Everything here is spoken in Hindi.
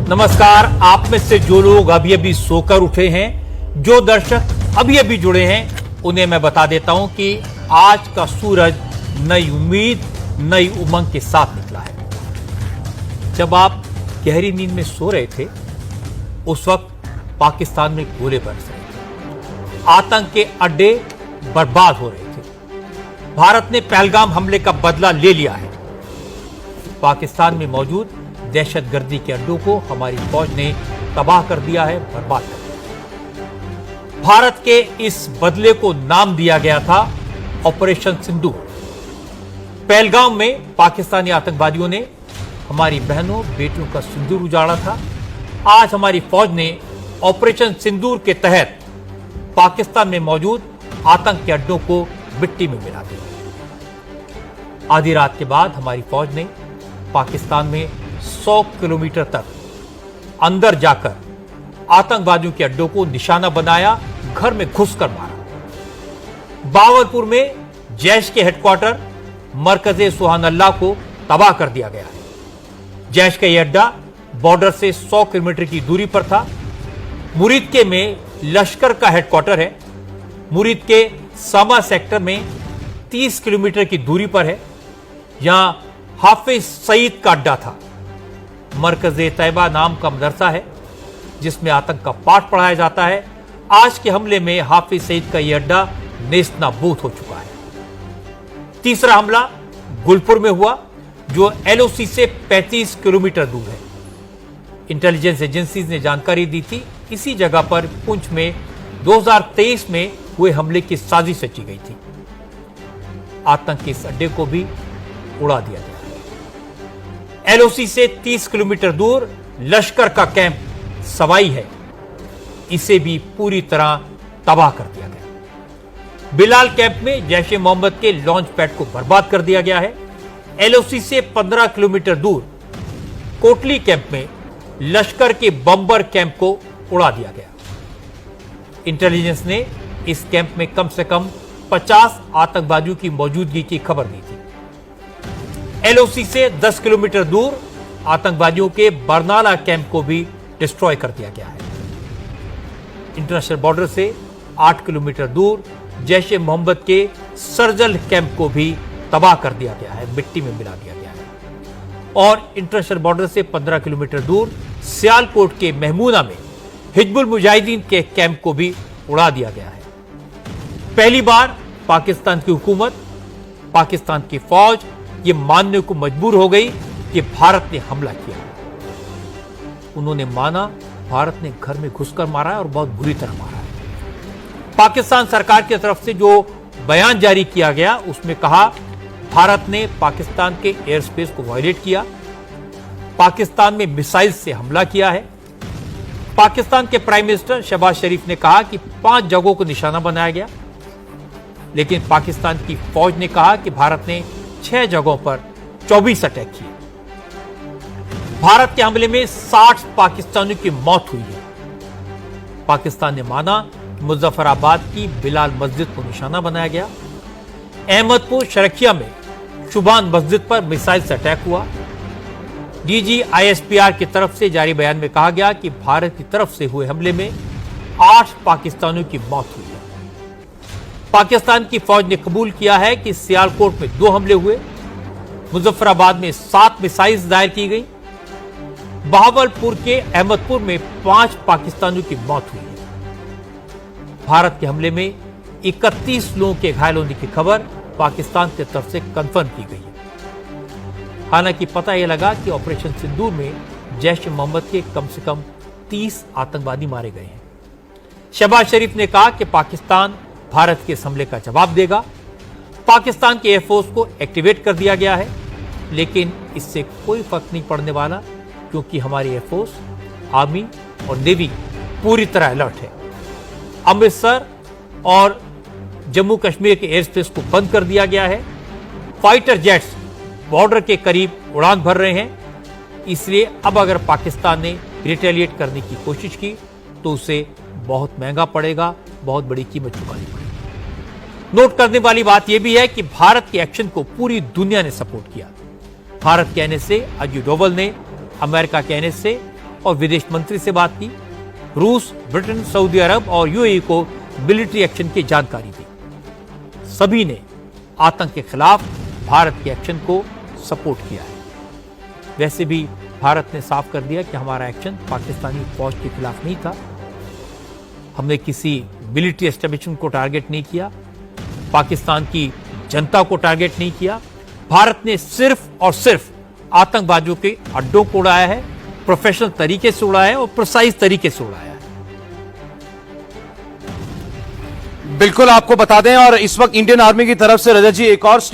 नमस्कार। आप में से जो लोग अभी अभी सोकर उठे हैं, जो दर्शक अभी अभी जुड़े हैं, उन्हें मैं बता देता हूं कि आज का सूरज नई उम्मीद, नई उमंग के साथ निकला है। जब आप गहरी नींद में सो रहे थे, उस वक्त पाकिस्तान में गोले बरस रहे थे, आतंक के अड्डे बर्बाद हो रहे थे। भारत ने पहलगाम हमले का बदला ले लिया है। पाकिस्तान में मौजूद दहशतगर्दी के अड्डों को हमारी फौज ने तबाह कर दिया है, बर्बाद कर दिया। भारत के इस बदले को नाम दिया गया था ऑपरेशन सिंदूर। पहलगाम में पाकिस्तानी आतंकवादियों ने हमारी बहनों बेटियों का सिंदूर उजाड़ा था। आज हमारी फौज ने ऑपरेशन सिंदूर के तहत पाकिस्तान में मौजूद आतंक के अड्डों को मिट्टी में मिला दिया। आधी रात के बाद हमारी फौज ने पाकिस्तान में 100 किलोमीटर तक अंदर जाकर आतंकवादियों के अड्डों को निशाना बनाया, घर में घुसकर मारा। बावलपुर में जैश के हेडक्वार्टर मरकजे सुहानल्लाह को तबाह कर दिया गया है। जैश का यह अड्डा बॉर्डर से 100 किलोमीटर की दूरी पर था। मुरीद के में लश्कर का हेडक्वार्टर है। मुरीद के सामा सेक्टर में 30 किलोमीटर की दूरी पर है। यहां हाफिज सईद का अड्डा था। मरकज़े तैयबा नाम का मदरसा है जिसमें आतंक का पाठ पढ़ाया जाता है। आज के हमले में हाफिज सईद का यह अड्डा नेस्तनाबूद हो चुका है। तीसरा हमला गुलपुर में हुआ, जो एलओसी से 35 किलोमीटर दूर है। इंटेलिजेंस एजेंसीज ने जानकारी दी थी इसी जगह पर पुंछ में 2023 में हुए हमले की साजिश रची गई थी। आतंक के इस अड्डे को भी उड़ा दिया गया। एलओसी से 30 किलोमीटर दूर लश्कर का कैंप सवाई है, इसे भी पूरी तरह तबाह कर दिया गया। बिलाल कैंप में जैश ए मोहम्मद के लॉन्च पैड को बर्बाद कर दिया गया है। एलओसी से 15 किलोमीटर दूर कोटली कैंप में लश्कर के बम्बर कैंप को उड़ा दिया गया। इंटेलिजेंस ने इस कैंप में कम से कम 50 आतंकवादियों की मौजूदगी की खबर दी थी। एलओसी से 10 किलोमीटर दूर आतंकवादियों के बरनाला कैंप को भी डिस्ट्रॉय कर दिया गया है। इंटरनेशनल बॉर्डर से 8 किलोमीटर दूर जैश ए मोहम्मद के सरजल कैंप को भी तबाह कर दिया गया है, मिट्टी में मिला दिया गया है। और इंटरनेशनल बॉर्डर से 15 किलोमीटर दूर सियालकोट के महमूना में हिजबुल मुजाहिदीन के कैंप को भी उड़ा दिया गया है। पहली बार पाकिस्तान की हुकूमत, पाकिस्तान की फौज ये मानने को मजबूर हो गई कि भारत ने हमला किया। उन्होंने माना भारत ने घर में घुसकर मारा है और बहुत बुरी तरह मारा है। पाकिस्तान सरकार की तरफ से जो बयान जारी किया गया उसमें कहा भारत ने पाकिस्तान के एयर स्पेस को वायलेट किया, पाकिस्तान में मिसाइल से हमला किया है। पाकिस्तान के प्राइम मिनिस्टर शहबाज शरीफ ने कहा कि 5 जगहों को निशाना बनाया गया, लेकिन पाकिस्तान की फौज ने कहा कि भारत ने 6 जगहों पर 24 अटैक किए। भारत के हमले में 60 पाकिस्तानियों की मौत हुई है। पाकिस्तान ने माना कि मुजफ्फराबाद की बिलाल मस्जिद को निशाना बनाया गया। अहमदपुर शरकिया में शुबान मस्जिद पर मिसाइल से अटैक हुआ। डीजी आईएसपीआर की तरफ से जारी बयान में कहा गया कि भारत की तरफ से हुए हमले में 8 पाकिस्तानियों की मौत हुई है। पाकिस्तान की फौज ने कबूल किया है कि सियालकोट में 2 हमले हुए, मुजफ्फराबाद में 7 मिसाइल्स दायर की गई, बहावलपुर के अहमदपुर में 5 पाकिस्तानियों की मौत हुई है। भारत के हमले में 31 लोगों के घायल होने की खबर पाकिस्तान की तरफ से कंफर्म की गई है। हालांकि पता यह लगा कि ऑपरेशन सिंदूर में जैश ए मोहम्मद के कम से कम 30 आतंकवादी मारे गए हैं। शहबाज शरीफ ने कहा कि पाकिस्तान भारत के इस हमले का जवाब देगा। पाकिस्तान के एयरफोर्स को एक्टिवेट कर दिया गया है, लेकिन इससे कोई फर्क नहीं पड़ने वाला क्योंकि हमारी एयरफोर्स, आर्मी और नेवी पूरी तरह अलर्ट है। अमृतसर और जम्मू कश्मीर के एयर स्पेस को बंद कर दिया गया है। फाइटर जेट्स बॉर्डर के करीब उड़ान भर रहे हैं, इसलिए अब अगर पाकिस्तान ने रिटेलिएट करने की कोशिश की तो उसे बहुत महंगा पड़ेगा, बहुत बड़ी कीमत चुकानी पड़ेगी। नोट करने वाली बात यह भी है कि भारत के एक्शन को पूरी दुनिया ने सपोर्ट किया। भारत कहने से अजीत डोवल ने, अमेरिका कहने से और विदेश मंत्री से बात की। रूस, ब्रिटेन, सऊदी अरब और यूएई को मिलिट्री एक्शन की जानकारी दी। सभी ने आतंक के खिलाफ भारत के एक्शन को सपोर्ट किया है। वैसे भी भारत ने साफ कर दिया कि हमारा एक्शन पाकिस्तानी फौज के खिलाफ नहीं था। हमने किसी मिलिट्री एस्टेब्लिशमेंट को टारगेट नहीं किया, पाकिस्तान की जनता को टारगेट नहीं किया। भारत ने सिर्फ और सिर्फ आतंकवादियों के अड्डों को उड़ाया है, प्रोफेशनल तरीके से उड़ाया है और प्रिसाइज तरीके से उड़ाया है। बिल्कुल आपको बता दें, और इस वक्त इंडियन आर्मी की तरफ से रजत जी एक और